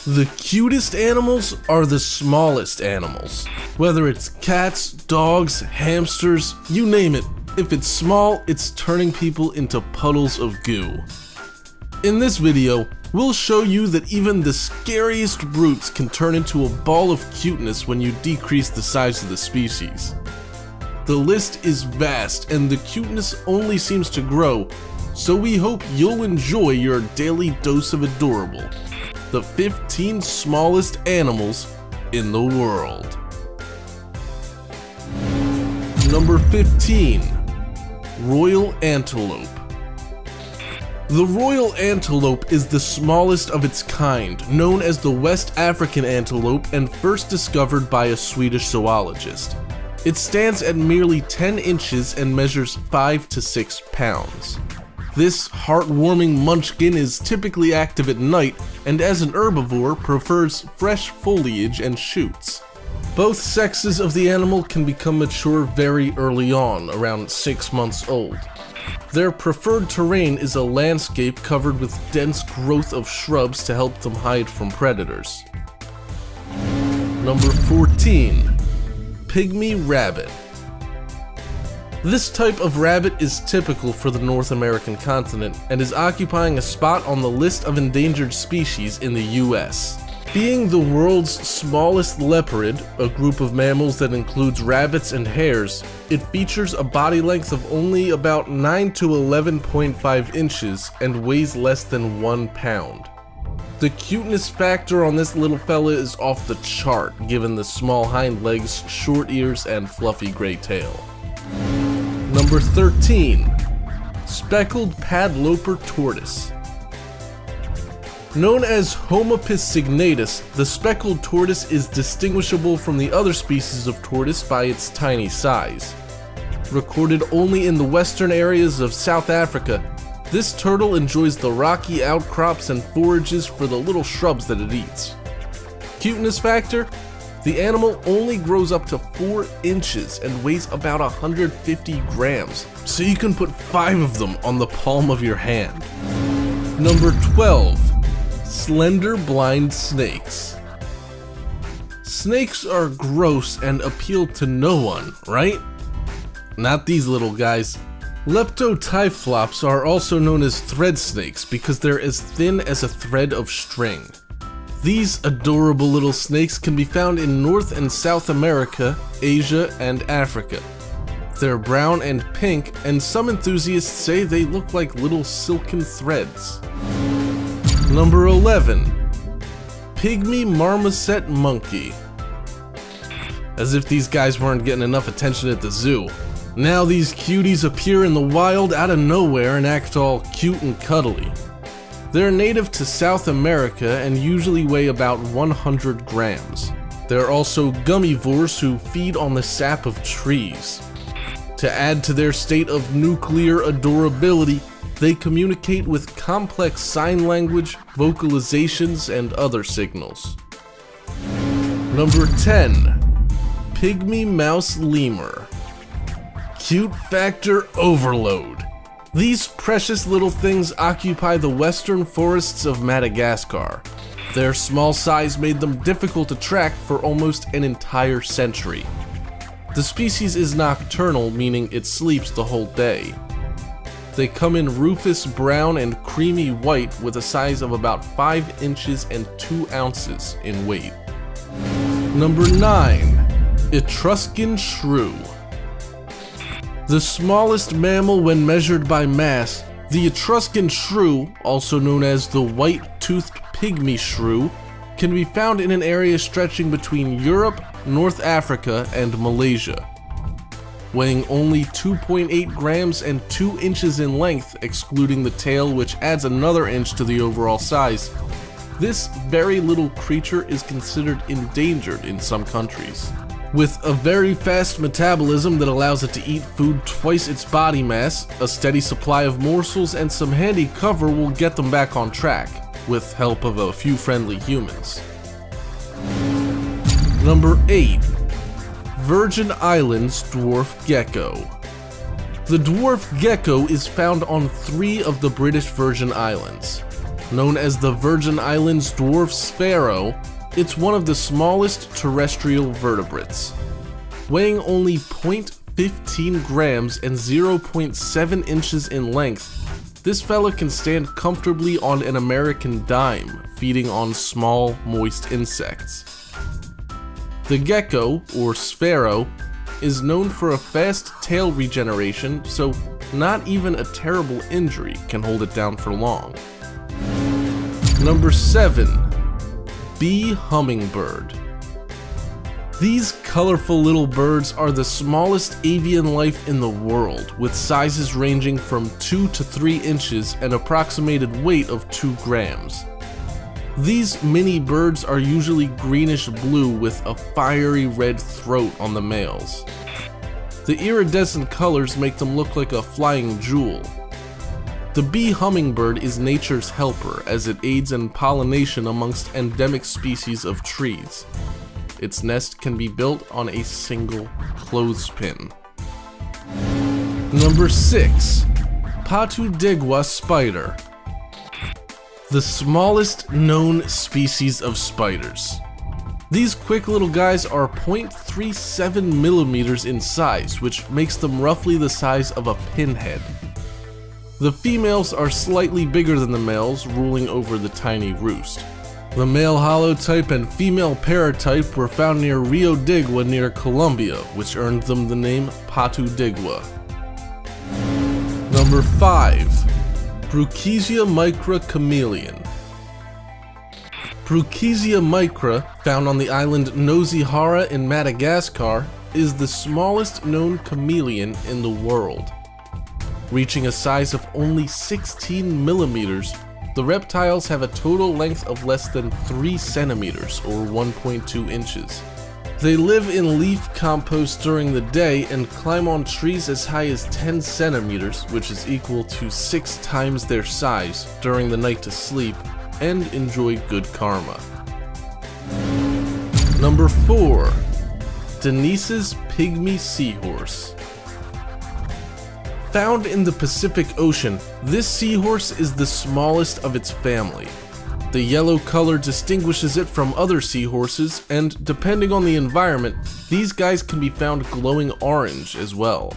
The cutest animals are the smallest animals. Whether it's cats, dogs, hamsters, you name it. If it's small, it's turning people into puddles of goo. In this video, we'll show you that even the scariest brutes can turn into a ball of cuteness when you decrease the size of the species. The list is vast and the cuteness only seems to grow, so we hope you'll enjoy your daily dose of adorable. The 15 smallest animals in the world. Number 15. Royal Antelope. The royal antelope is the smallest of its kind, known as the West African antelope and first discovered by a Swedish zoologist. It stands at merely 10 inches and measures 5 to 6 pounds. This heartwarming munchkin is typically active at night and as an herbivore prefers fresh foliage and shoots. Both sexes of the animal can become mature very early on, around 6 months old. Their preferred terrain is a landscape covered with dense growth of shrubs to help them hide from predators. Number 14. Pygmy rabbit. This type of rabbit is typical for the North American continent and is occupying a spot on the list of endangered species in the US. Being the world's smallest leprid, a group of mammals that includes rabbits and hares, it features a body length of only about 9 to 11.5 inches and weighs less than 1 pound. The cuteness factor on this little fella is off the chart, given the small hind legs, short ears, and fluffy gray tail. Number 13. Speckled Padloper Tortoise. Known as Homopus signatus, the speckled tortoise is distinguishable from the other species of tortoise by its tiny size. Recorded only in the western areas of South Africa, this turtle enjoys the rocky outcrops and forages for the little shrubs that it eats. Cuteness factor? The animal only grows up to 4 inches and weighs about 150 grams, so you can put 5 of them on the palm of your hand. Number 12. Slender blind snakes. Snakes are gross and appeal to no one, right? Not these little guys. Leptotyphlops are also known as thread snakes because they're as thin as a thread of string. These adorable little snakes can be found in North and South America, Asia, and Africa. They're brown and pink, and some enthusiasts say they look like little silken threads. Number 11. Pygmy marmoset monkey. As if these guys weren't getting enough attention at the zoo. Now these cuties appear in the wild out of nowhere and act all cute and cuddly. They're native to South America and usually weigh about 100 grams. They're also gummivores who feed on the sap of trees. To add to their state of nuclear adorability, they communicate with complex sign language, vocalizations, and other signals. Number 10. Pygmy mouse lemur. Cute factor overload. These precious little things occupy the western forests of Madagascar. Their small size made them difficult to track for almost an entire century. The species is nocturnal, meaning it sleeps the whole day. They come in rufous brown and creamy white with a size of about 5 inches and 2 ounces in weight. Number 9. Etruscan shrew. The smallest mammal when measured by mass, the Etruscan shrew, also known as the white-toothed pygmy shrew, can be found in an area stretching between Europe, North Africa, and Malaysia. Weighing only 2.8 grams and 2 inches in length, excluding the tail, which adds another inch to the overall size, this very little creature is considered endangered in some countries. With a very fast metabolism that allows it to eat food twice its body mass, a steady supply of morsels and some handy cover will get them back on track, with help of a few friendly humans. Number 8. Virgin Islands dwarf gecko. The dwarf gecko is found on 3 of the British Virgin Islands. Known as the Virgin Islands dwarf sparrow, it's one of the smallest terrestrial vertebrates. Weighing only 0.15 grams and 0.7 inches in length, this fella can stand comfortably on an American dime, feeding on small, moist insects. The gecko, or sparrow, is known for a fast tail regeneration, so not even a terrible injury can hold it down for long. Number 7. Bee hummingbird. These colorful little birds are the smallest avian life in the world, with sizes ranging from 2 to 3 inches and approximated weight of 2 grams. These mini birds are usually greenish blue with a fiery red throat on the males. The iridescent colors make them look like a flying jewel. The bee hummingbird is nature's helper as it aids in pollination amongst endemic species of trees. Its nest can be built on a single clothespin. Number 6. Patudegua spider. The smallest known species of spiders. These quick little guys are 0.37 millimeters in size, which makes them roughly the size of a pinhead. The females are slightly bigger than the males, ruling over the tiny roost. The male holotype and female paratype were found near Rio Digua near Colombia, which earned them the name Patudegua. Number 5. Bruchisia micra chameleon. Bruchisia micra, found on the island Nosihara in Madagascar, is the smallest known chameleon in the world. Reaching a size of only 16 millimeters, the reptiles have a total length of less than 3 centimeters or 1.2 inches. They live in leaf compost during the day and climb on trees as high as 10 centimeters, which is equal to 6 times their size, during the night to sleep, and enjoy good karma. Number 4. Denise's pygmy seahorse. Found in the Pacific Ocean, this seahorse is the smallest of its family. The yellow color distinguishes it from other seahorses, and depending on the environment, these guys can be found glowing orange as well.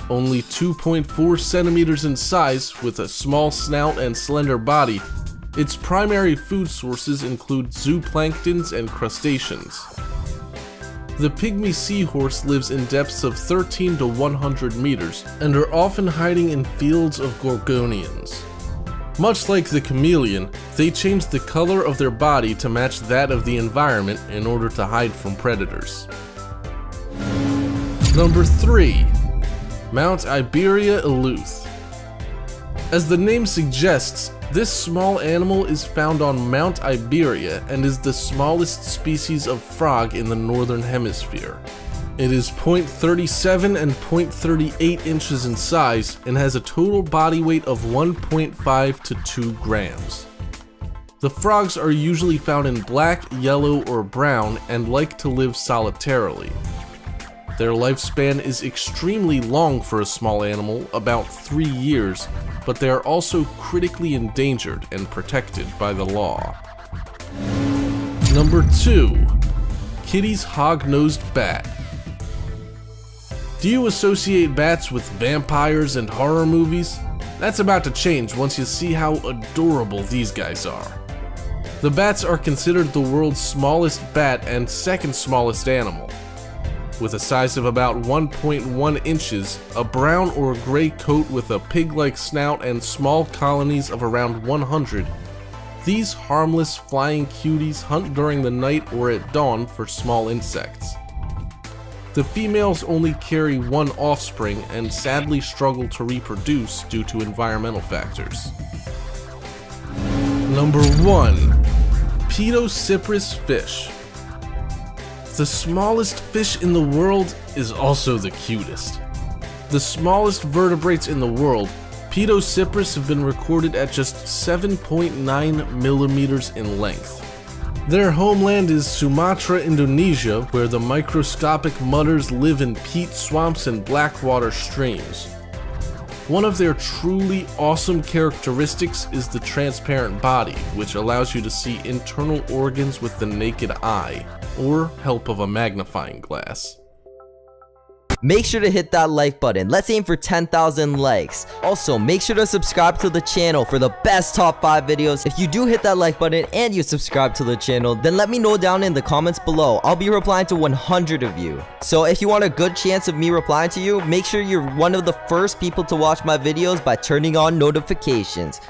Only 2.4 centimeters in size, with a small snout and slender body, its primary food sources include zooplanktons and crustaceans. The pygmy seahorse lives in depths of 13 to 100 meters and are often hiding in fields of gorgonians. Much like the chameleon, they change the color of their body to match that of the environment in order to hide from predators. Number 3. Mount Iberia Eleuthe. As the name suggests, this small animal is found on Mount Iberia and is the smallest species of frog in the northern hemisphere. It is 0.37 and 0.38 inches in size and has a total body weight of 1.5 to 2 grams. The frogs are usually found in black, yellow, or brown and like to live solitarily. Their lifespan is extremely long for a small animal, about 3 years, but they are also critically endangered and protected by the law. Number 2. Kitty's hog-nosed bat. Do you associate bats with vampires and horror movies? That's about to change once you see how adorable these guys are. The bats are considered the world's smallest bat and second smallest animal. With a size of about 1.1 inches, a brown or gray coat with a pig-like snout and small colonies of around 100, these harmless flying cuties hunt during the night or at dawn for small insects. The females only carry one offspring and sadly struggle to reproduce due to environmental factors. Number 1. Pedociprus fish. The smallest fish in the world is also the cutest. The smallest vertebrates in the world, Pedociprus, have been recorded at just 7.9 millimeters in length. Their homeland is Sumatra, Indonesia, where the microscopic mudders live in peat swamps and blackwater streams. One of their truly awesome characteristics is the transparent body, which allows you to see internal organs with the naked eye, or help of a magnifying glass. Make sure to hit that like button. Let's aim for 10,000 likes. Also, make sure to subscribe to the channel for the best top 5 videos. If you do hit that like button and you subscribe to the channel, then let me know down in the comments below. I'll be replying to 100 of you. So if you want a good chance of me replying to you, make sure you're one of the first people to watch my videos by turning on notifications.